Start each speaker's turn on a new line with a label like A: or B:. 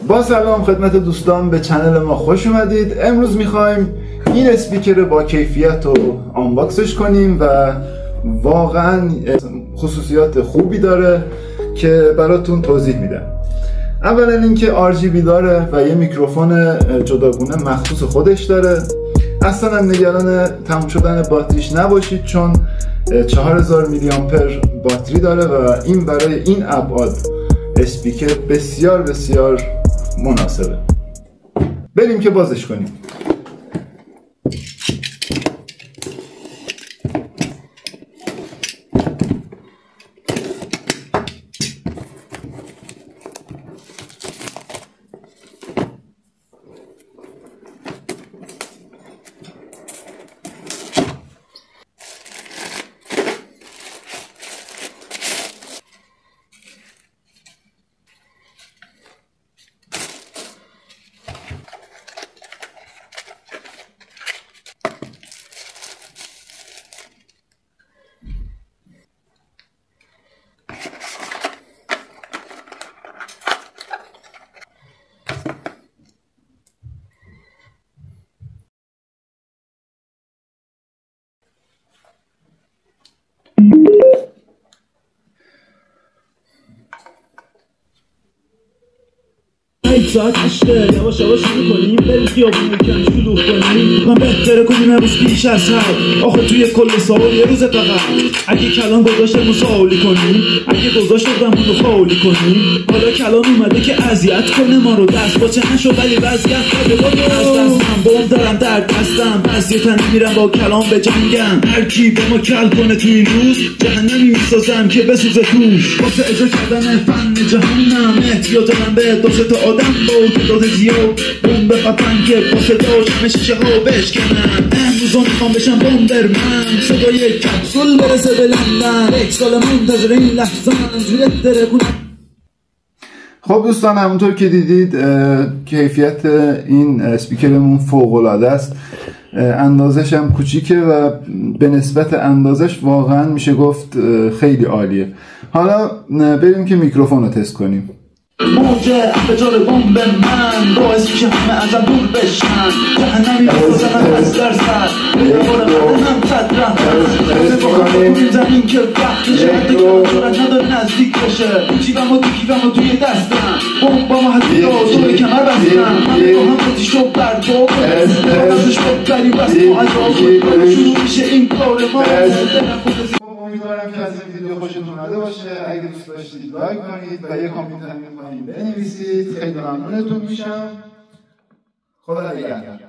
A: با سلام خدمت دوستان، به چنل ما خوش اومدید. امروز میخوایم این اسپیکر با کیفیت رو آنباکسش کنیم و واقعا خصوصیات خوبی داره که براتون توضیح میدم. اولا اینکه RGB داره و یه میکروفون جداگونه مخصوص خودش داره. اصلا هم نگران تموم شدن باتریش نباشید، چون 4000 میلی آمپر باتری داره و این برای این ابعاد اسپیکر بسیار بسیار مناسبه. بریم که بازش کنیم.
B: ساعت 8 یواش یواش شروع کنیم، بریم خیابون کم شلوغ کنیم. من بهتره کنیم امروز پیش از حد، آخه توی کل سال یه روز فقط. اگه کلان گذاشته مساولی کنیم، اگه گذاشته همونو فاولی کنیم. حالا کلان اومده که اذیت کنه ما رو، دست با چه نشو ولی وضعیت بده با از دستم بوم دارم در دستم، وضعیتن میرم با کلام به جنگم. هر کی به ما کل کنه توی این روز، جهنمی میسازم که بسوزه توش. واسه اجرا کردن فن جهنم احتیاج من به دوست تا آدم با تعداد زیاد بوم بخوابن که با صداش همه شیشه ها بشکنن. امروز میخوام بشم بومبرمن، صدای کپسول برسه به لندن. یک سال منتظر این لحظه جوری دره کنم.
A: خب دوستان، همونطور که دیدید کیفیت این اسپیکرمون فوق العاده است. اندازش هم کوچیکه و به نسبت اندازش واقعا میشه گفت خیلی عالیه. حالا بریم که میکروفون رو تست کنیم.
B: موجه انفجار بمب من باعث میشه همه ازم دور بشن. جهنمی بسازم از درصد بار من هم صد رحمت بکنیم زمین که وقتشه. حتی که نداره نزدیک بشه. جیبم و تو توی دستم بمب با ما حتی دور کمر بستم. همه با هم خودیش رو بردار ازش ببریم بس ما عذاب شروع میشه این کار ما.
A: امیدوارم که از این ویدیو خوشتون اومده باشه. اگه دوست داشتید لایک کنید و یه کامنت هم پایین بنویسید. خیلی ممنونتون میشم. خدا نگهدار.